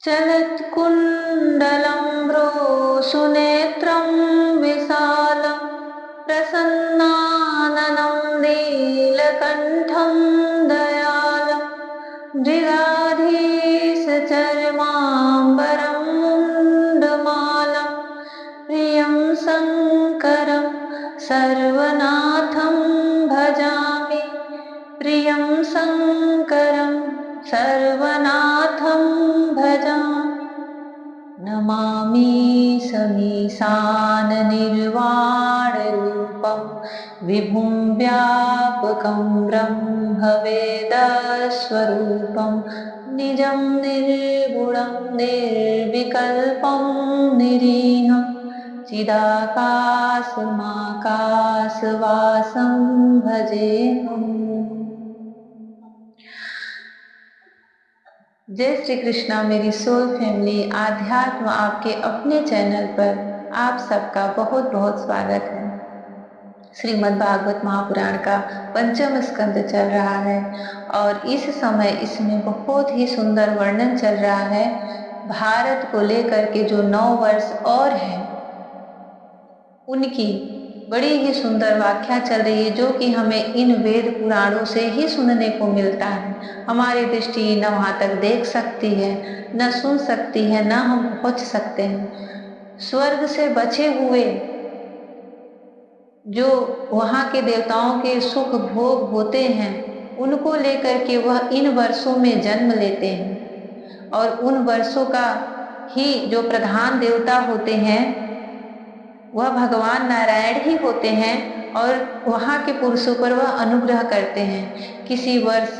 चलत्कुण्डलम्ब्रो सुनेत्रं विशालं प्रसन्नाननं नीलकण्ठं दयालं मृगाधीशचर्माम्बरं मुण्डमालं प्रियं शङ्करं सर्वनाथं भजामि। प्रियं शङ्करं सर्वनाथं भजामि। नमामि समीशाननिर्वाणरूपं विभुं व्यापकं ब्रह्मवेदस्वरूपं निजं निर्गुणं निर्विकल्पं निरीहं चिदाकाशमाकाशवासं भजेऽहम्। जय श्री कृष्णा मेरी सोल फैमिली। आध्यात्म आपके अपने चैनल पर आप सबका बहुत बहुत स्वागत है। श्रीमद् भागवत महापुराण का पंचम स्कंद चल रहा है और इस समय इसमें बहुत ही सुंदर वर्णन चल रहा है। भारत को लेकर के जो 9 वर्ष और हैं उनकी बड़ी ही सुंदर व्याख्या चल रही है, जो कि हमें इन वेद पुराणों से ही सुनने को मिलता है। हमारी दृष्टि न वहां तक देख सकती है, न सुन सकती है, न हम पहुंच सकते हैं। स्वर्ग से बचे हुए जो वहां के देवताओं के सुख भोग होते हैं उनको लेकर के वह इन वर्षों में जन्म लेते हैं और उन वर्षों का ही जो प्रधान देवता होते हैं वह भगवान नारायण ही होते हैं और वहां के पुरुषों पर वह अनुग्रह करते हैं। किसी वर्ष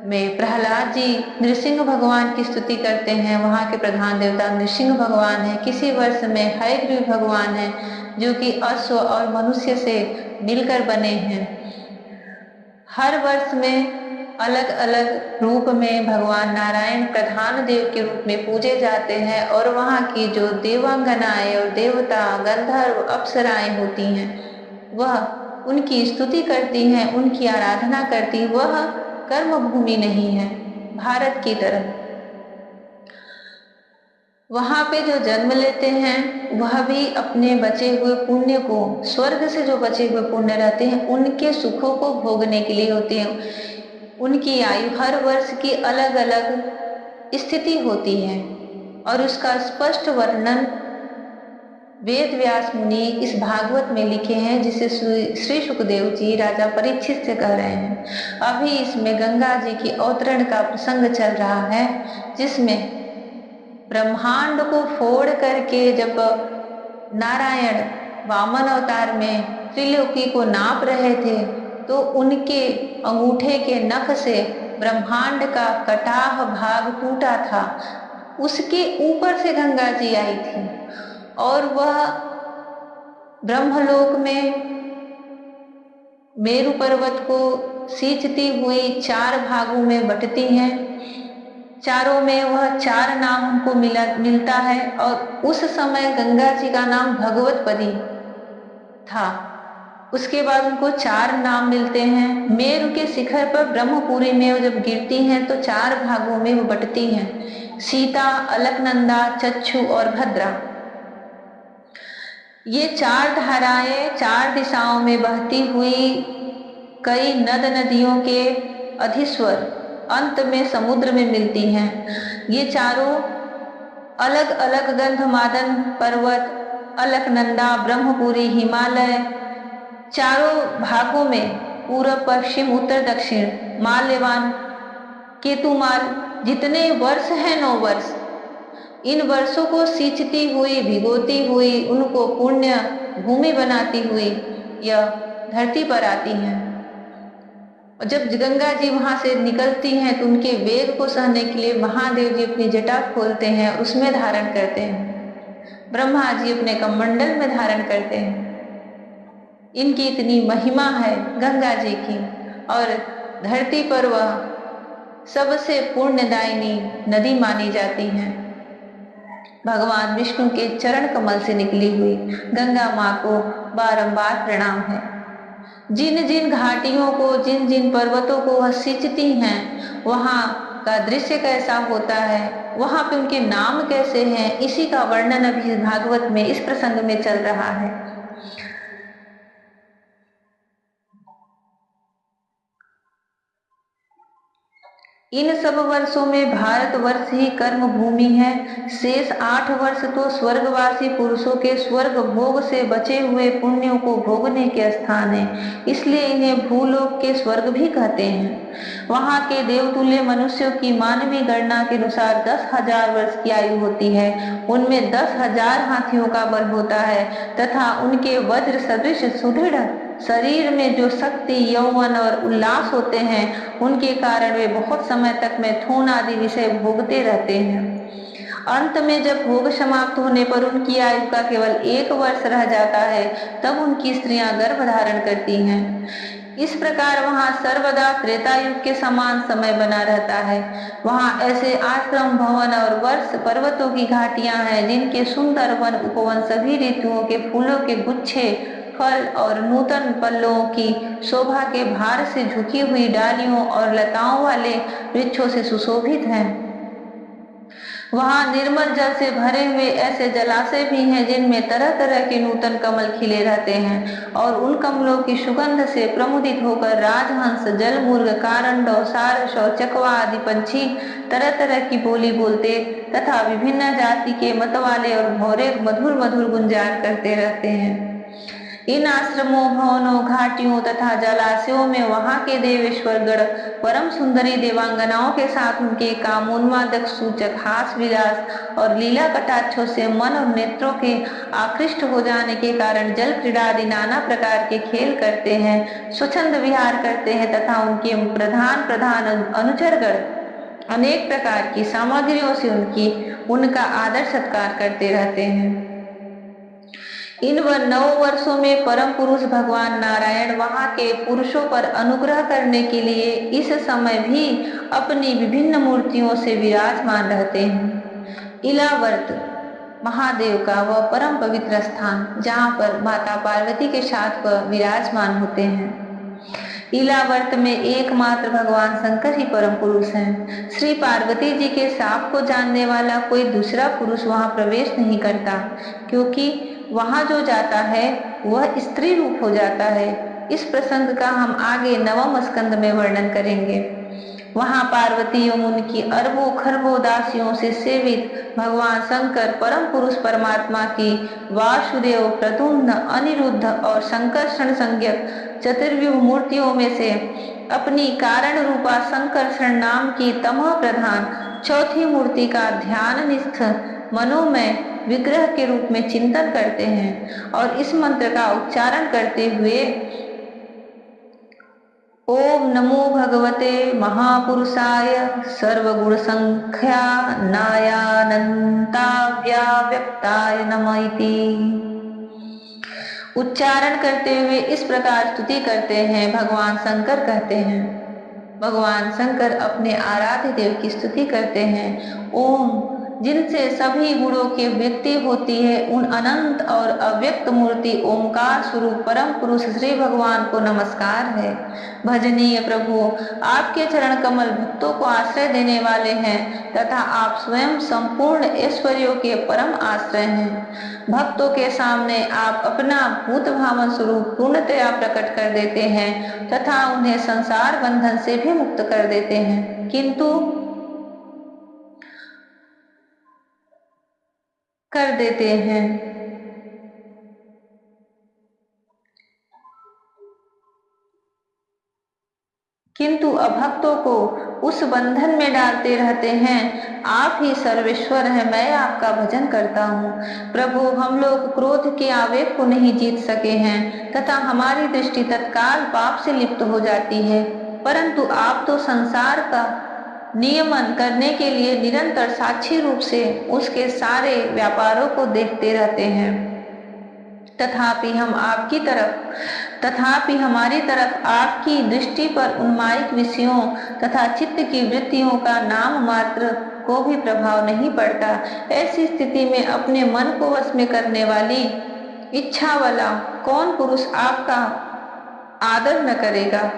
में प्रहलाद जी नृसिंह भगवान की स्तुति करते हैं, वहां के प्रधान देवता नृसिंह भगवान है। किसी वर्ष में हयग्रीव भगवान है जो कि अश्व और मनुष्य से मिलकर बने हैं। हर वर्ष में अलग अलग रूप में भगवान नारायण प्रधान देव के रूप में पूजे जाते हैं और वहाँ की जो देवांगनाएं और देवता गंधर्व अप्सराएं होती हैं वह उनकी स्तुति करती हैं, उनकी आराधना करती। वह कर्म भूमि नहीं है भारत की तरह। वहां पे जो जन्म लेते हैं वह भी अपने बचे हुए पुण्य को, स्वर्ग से जो बचे हुए पुण्य रहते हैं उनके सुखों को भोगने के लिए होते हैं। उनकी आयु हर वर्ष की अलग अलग स्थिति होती है और उसका स्पष्ट वर्णन वेद व्यास मुनि इस भागवत में लिखे हैं, जिसे श्री सुखदेव जी राजा परीक्षित से कह रहे हैं। अभी इसमें गंगा जी की अवतरण का प्रसंग चल रहा है, जिसमें ब्रह्मांड को फोड़ करके जब नारायण वामन अवतार में त्रिलोकी को नाप रहे थे तो उनके अंगूठे के नख से ब्रह्मांड का कटाह भाग टूटा था। उसके ऊपर से गंगा जी आई थी और वह ब्रह्मलोक में मेरु पर्वत को सींचती हुई 4 भागों में बंटती हैं। चारों में वह 4 नाम उनको मिलता है और उस समय गंगा जी का नाम भगवतपदी था। उसके बाद उनको 4 नाम मिलते हैं। मेरु के शिखर पर ब्रह्मपुरी में वो जब गिरती हैं तो 4 भागों में वो बंटती हैं, सीता, अलकनंदा, चक्षु और भद्रा। ये 4 धाराएं 4 दिशाओं में बहती हुई कई नद नदियों के अधीश्वर अंत में समुद्र में मिलती हैं। ये चारों अलग अलग गंधमादन पर्वत, अलकनंदा, ब्रह्मपुरी, हिमालय, चारों भागों में पूर्व, पश्चिम, उत्तर, दक्षिण, माल्यवान, केतुमाल, जितने वर्ष हैं 9 वर्ष, इन वर्षों को सींचती हुई, भिगोती हुई, उनको पुण्य भूमि बनाती हुई यह धरती पर आती हैं। और जब गंगा जी वहां से निकलती हैं तो उनके वेग को सहने के लिए महादेव जी अपनी जटा खोलते हैं और उसमें धारण करते हैं। ब्रह्मा जी अपने कमंडल में धारण करते हैं। इनकी इतनी महिमा है गंगा जी की और धरती पर वह सबसे पुण्यदायिनी नदी मानी जाती हैं। भगवान विष्णु के चरण कमल से निकली हुई गंगा माँ को बारंबार प्रणाम है। जिन जिन घाटियों को, जिन जिन पर्वतों को वह सींचती हैं वहां का दृश्य कैसा होता है, वहां पे उनके नाम कैसे हैं, इसी का वर्णन अभी इस भागवत में इस प्रसंग में चल रहा है। इन सब वर्षों में भारतवर्ष ही कर्म भूमि है। शेष 8 वर्ष तो स्वर्गवासी पुरुषों के स्वर्ग भोग से बचे हुए पुण्यों को भोगने के स्थान है, इसलिए इन्हें भूलोक के स्वर्ग भी कहते हैं। वहां के देवतुल्य मनुष्यों की मानवीय गणना के अनुसार 10,000 वर्ष की आयु होती है। उनमें 10,000 हाथियों का बल होता है तथा उनके वज्र सदृश सुदृढ़ शरीर में जो शक्ति, यौवन और उल्लास होते हैं, उनके कारण वे बहुत समय तक मैथुन आदि विषय भोगते रहते हैं। अंत में जब भोग समाप्त होने पर उनकी आयु का केवल 1 वर्ष रह जाता है, तब उनकी स्त्रियां गर्भ धारण करती हैं। इस प्रकार वहां सर्वदा त्रेता युग के समान समय बना रहता है। वहां ऐसे आश्रम, भवन और वर्ष पर्वतों की घाटियां हैं, जिनके सुंदर वन उपवन सभी ऋतुओं के फूलों के गुच्छे, फल और नूतन पल्लों की शोभा के भार से झुकी हुई डालियों और लताओं वाले वृक्षों से सुशोभित हैं। वहां निर्मल जल से भरे हुए ऐसे जलाशय भी हैं, जिनमें तरह तरह के नूतन कमल खिले रहते हैं, और उन कमलों की सुगंध से प्रमुदित होकर राजहंस, जलमुर्ग, कारंडो, सारस और चकवा आदि पंछी तरह तरह की बोली बोलते तथा विभिन्न जाति के मतवाले और भौरे मधुर मधुर गुंजान करते रहते हैं। इन आश्रमों, भवनों, घाटियों तथा जलाशयों में वहां के देवेश्वर गण परम सुंदरी देवांगनाओं के साथ उनके कामोन्मादक सूचक हास विलास और लीला कटाक्षों से मन और नेत्रों के आकृष्ट हो जाने के कारण जल क्रीड़ा आदि नाना प्रकार के खेल करते हैं, स्वच्छंद विहार करते हैं तथा उनके प्रधान प्रधान अनुचरगण अनेक प्रकार की सामग्रियों से उनका आदर सत्कार करते रहते हैं। इन 9 वर्षों में परम पुरुष भगवान नारायण वहां के पुरुषों पर अनुग्रह करने के लिए इस समय भी अपनी विभिन्न मूर्तियों से विराजमान रहते हैं। इलावर्त महादेव का वह परम पवित्र स्थान, जहाँ पर माता पार्वती के साथ वह विराजमान होते हैं। इलावर्त में एकमात्र भगवान शंकर ही परम पुरुष हैं। श्री पार्वती जी के साप को जानने वाला कोई दूसरा पुरुष वहां प्रवेश नहीं करता, क्योंकि वहां जो जाता है वह स्त्री रूप हो जाता है। इस प्रसंग का हम आगे 9वें स्कंद में वर्णन करेंगे। वहां पार्वती एवं उनकी अरबों खरबों दासियों से सेवित भगवान शंकर परम पुरुष परमात्मा की वासुदेव, प्रद्युम्न, अनिरुद्ध और संकर्षण संज्ञक चतुर्व्यूह मूर्तियों में से अपनी कारण रूपा संकर्षण नाम की तमः प्रधान चौथी मूर्ति का ध्यान निस्थ मनोमय विग्रह के रूप में चिंतन करते हैं और इस मंत्र का उच्चारण करते हुए ओम नमो भगवते महापुरुषाय सर्वगुण संख्या नायानंताव्याव्यक्ताय नमः इति उच्चारण करते हुए इस प्रकार स्तुति करते हैं। भगवान शंकर कहते हैं, भगवान शंकर अपने आराध्य देव की स्तुति करते हैं। ओम, जिनसे सभी गुणों की व्यक्ति होती है, उन अनंत और अव्यक्त मूर्ति ओमकार स्वरूप परम पुरुष श्री भगवान को नमस्कार है। भजनीय प्रभु, आपके चरण कमल भक्तों को आश्रय देने वाले हैं तथा आप स्वयं संपूर्ण ऐश्वर्यों के परम आश्रय हैं। भक्तों के सामने आप अपना भूत भावन स्वरूप पूर्णतया प्रकट कर देते हैं तथा उन्हें संसार बंधन से भी मुक्त कर देते हैं, किंतु कर देते हैं किंतु अभक्तों को उस बंधन में डालते रहते हैं। आप ही सर्वेश्वर हैं, मैं आपका भजन करता हूँ। प्रभु, हम लोग क्रोध के आवेग को नहीं जीत सके हैं तथा हमारी दृष्टि तत्काल पाप से लिप्त हो जाती है, परंतु आप तो संसार का नियमन करने के लिए निरंतर साक्षी रूप से उसके सारे व्यापारों को देखते रहते हैं। तथापि हमारी तरफ आपकी दृष्टि पर उन्मायिक विषयों तथा चित्त की वृत्तियों का नाम मात्र को भी प्रभाव नहीं पड़ता। ऐसी स्थिति में अपने मन को वश में करने वाली इच्छा वाला कौन पुरुष आपका आदर न करेगा।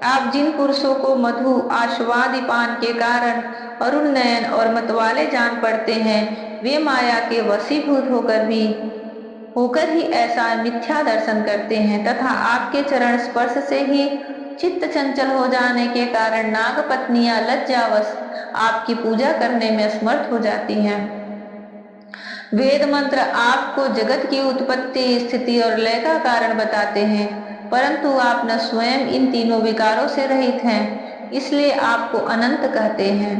आप जिन पुरुषों को मधु आस्वादि पान के कारण अरुण नयन और मतवाले जान पड़ते हैं, वे माया के वशीभूत होकर ही ऐसा मिथ्या दर्शन करते हैं तथा आपके चरण स्पर्श से ही चित्त चंचल हो जाने के कारण नाग पत्नियां लज्जावश आपकी पूजा करने में असमर्थ हो जाती हैं। वेद मंत्र आपको जगत की उत्पत्ति, स्थिति और लय का कारण बताते हैं, परंतु आप न स्वयं इन तीनों विकारों से रहित हैं, इसलिए आपको अनंत कहते हैं।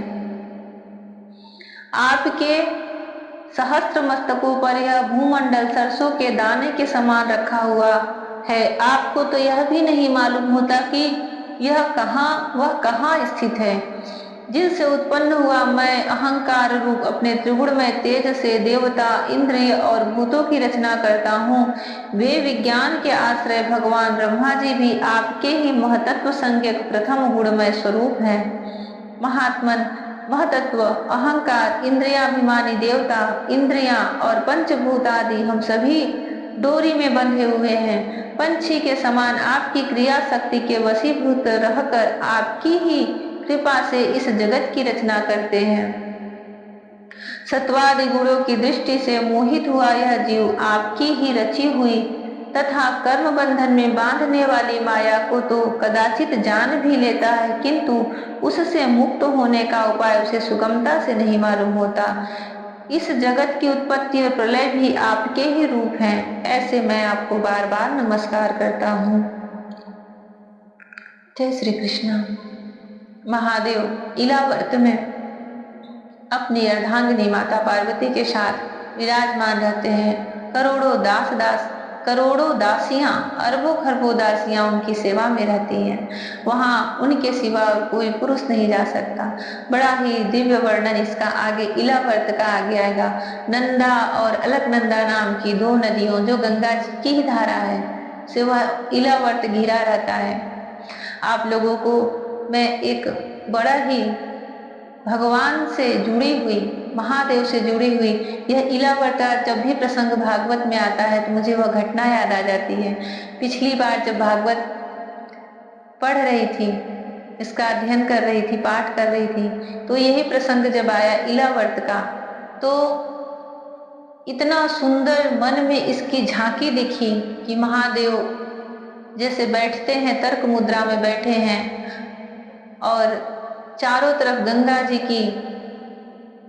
आपके सहस्त्र मस्तकों पर यह भूमंडल सरसों के दाने के समान रखा हुआ है। आपको तो यह भी नहीं मालूम होता कि वह कहाँ स्थित है। जिनसे उत्पन्न हुआ मैं अहंकार रूप अपने त्रिगुणमय तेज से देवता, इंद्रिय और भूतों की रचना करता हूँ, वे विज्ञान के आश्रय भगवान ब्रह्मा जी भी आपके ही महतत्व संज्ञक प्रथम गुणमय स्वरूप है। महात्मन, महतत्व, अहंकार, इंद्रियाभिमानी देवता, इंद्रियां और पंचभूत आदि हम सभी डोरी में बंधे हुए हैं। पंछी के समान आपकी क्रिया शक्ति के वशीभूत रहकर आपकी ही कृपा से इस जगत की रचना करते हैं। सत्वादि गुणों की दृष्टि से मोहित हुआ यह जीव आपकी ही रची हुई तथा कर्म बंधन में बांधने वाली माया को तो कदाचित जान भी लेता है, किंतु उससे मुक्त होने का उपाय उसे सुगमता से नहीं मालूम होता। इस जगत की उत्पत्ति और प्रलय भी आपके ही रूप हैं। ऐसे मैं आपको बार बार नमस्कार करता हूँ। जय श्री कृष्ण। महादेव इलावर्त में अपनी अर्धांगिनी माता पार्वती के साथ विराजमान रहते हैं। करोड़ों दासियां, अरबों खरबों दासियां उनकी सेवा में रहती हैं। वहां उनके सिवा और कोई पुरुष नहीं जा सकता। बड़ा ही दिव्य वर्णन इसका आगे इलावर्त का आगे आएगा। नंदा और अलकनंदा नाम की दो नदियों, जो गंगा जी की ही धारा है, से वह इलावर्त घिरा रहता है। आप लोगों को मैं एक बड़ा ही भगवान से जुड़ी हुई, महादेव से जुड़ी हुई यह इलावर्त का जब भी प्रसंग भागवत में आता है तो मुझे वह घटना याद आ जाती है। पिछली बार जब भागवत पढ़ रही थी, इसका अध्ययन कर रही थी, पाठ कर रही थी, तो यही प्रसंग जब आया इलावर्त का, तो इतना सुंदर मन में इसकी झांकी दिखी कि महादेव जैसे बैठते हैं, तर्क मुद्रा में बैठे हैं और चारों तरफ गंगा जी की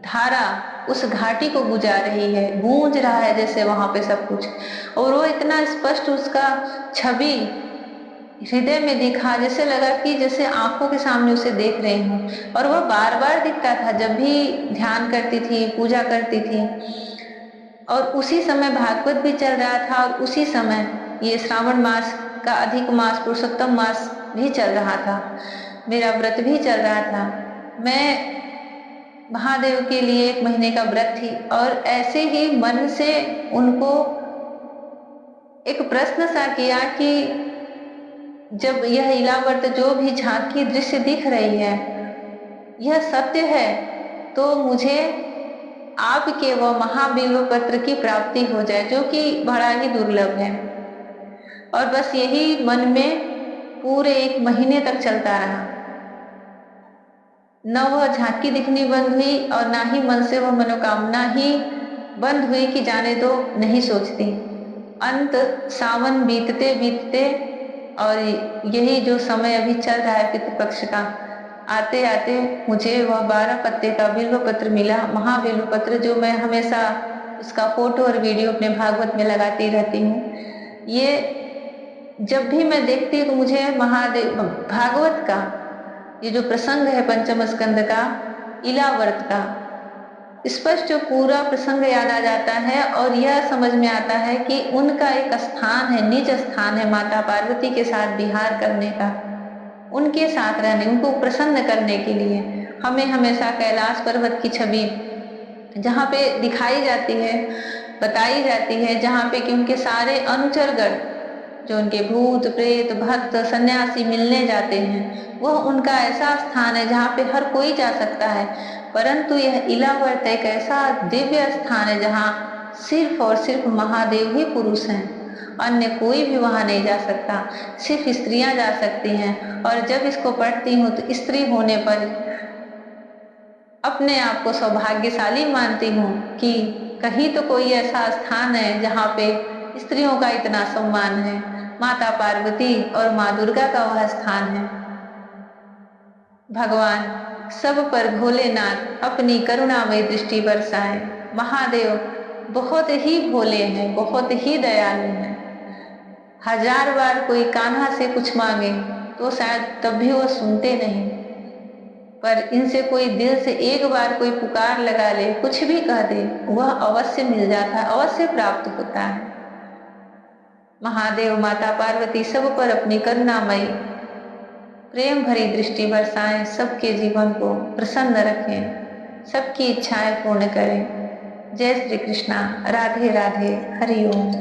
धारा उस घाटी को गुजार रही है, गूंज रहा है जैसे वहां पे सब कुछ। और वो इतना स्पष्ट उसका छवि हृदय में दिखा, जैसे लगा कि जैसे आंखों के सामने उसे देख रही हूँ। और वह बार बार दिखता था जब भी ध्यान करती थी, पूजा करती थी। और उसी समय भागवत भी चल रहा था और उसी समय ये श्रावण मास का अधिक मास, पुरुषोत्तम मास भी चल रहा था। मेरा व्रत भी चल रहा था। मैं महादेव के लिए 1 महीने का व्रत थी और ऐसे ही मन से उनको एक प्रश्न सा किया कि जब यह इलावर्त जो भी झांकी दृश्य दिख रही है, यह सत्य है, तो मुझे आपके वह महाबिल्व पत्र की प्राप्ति हो जाए, जो कि बड़ा ही दुर्लभ है। और बस यही मन में पूरे 1 महीने तक चलता रहा। न वह झांकी दिखनी बंद हुई और ना ही मन से वह मनोकामना ही बंद हुई कि जाने दो, नहीं सोचती। अंत सावन बीतते बीतते और यही जो समय अभी चल रहा है पितृपक्ष का, आते आते मुझे वह 12 पत्ते का बिल्व पत्र मिला, महाबिल्व पत्र, जो मैं हमेशा उसका फोटो और वीडियो अपने भागवत में लगाती रहती हूँ। ये जब भी मैं देखती हूँ तो मुझे महादेव भागवत का ये जो प्रसंग है पंचम स्कंद का, इलावर्त का, स्पष्ट जो पूरा प्रसंग याद आ जाता है और यह समझ में आता है कि उनका एक स्थान है, निज स्थान है माता पार्वती के साथ विहार करने का, उनके साथ रहने, उनको प्रसन्न करने के लिए। हमें हमेशा कैलाश पर्वत की छवि जहाँ पे दिखाई जाती है, बताई जाती है, जहाँ पे कि उनके सारे अनुचरगण, जो उनके भूत प्रेत भक्त सन्यासी मिलने जाते हैं, वह उनका ऐसा स्थान है जहाँ पे हर कोई जा सकता है। परंतु यह इलावर्त एक ऐसा दिव्य स्थान है जहाँ सिर्फ और सिर्फ महादेव ही पुरुष हैं। अन्य कोई भी वहां नहीं जा सकता, सिर्फ स्त्रियां जा सकती हैं। और जब इसको पढ़ती हूँ तो स्त्री होने पर अपने आप को सौभाग्यशाली मानती हूँ कि कहीं तो कोई ऐसा स्थान है जहाँ पे स्त्रियों का इतना सम्मान है। माता पार्वती और माँ दुर्गा का वह स्थान है। भगवान सब पर भोलेनाथ अपनी करुणामय दृष्टि बरसाएं। महादेव बहुत ही भोले हैं, बहुत ही दयालु हैं। हजार बार कोई कान्हा से कुछ मांगे तो शायद तब भी वो सुनते नहीं, पर इनसे कोई दिल से एक बार कोई पुकार लगा ले, कुछ भी कह दे, वह अवश्य मिल जाता है, अवश्य प्राप्त होता है। महादेव माता पार्वती सब पर अपनी करुणामयी प्रेम भरी दृष्टि बरसाएं, सबके जीवन को प्रसन्न रखें, सबकी इच्छाएं पूर्ण करें। जय श्री कृष्णा। राधे राधे। हरि ओम।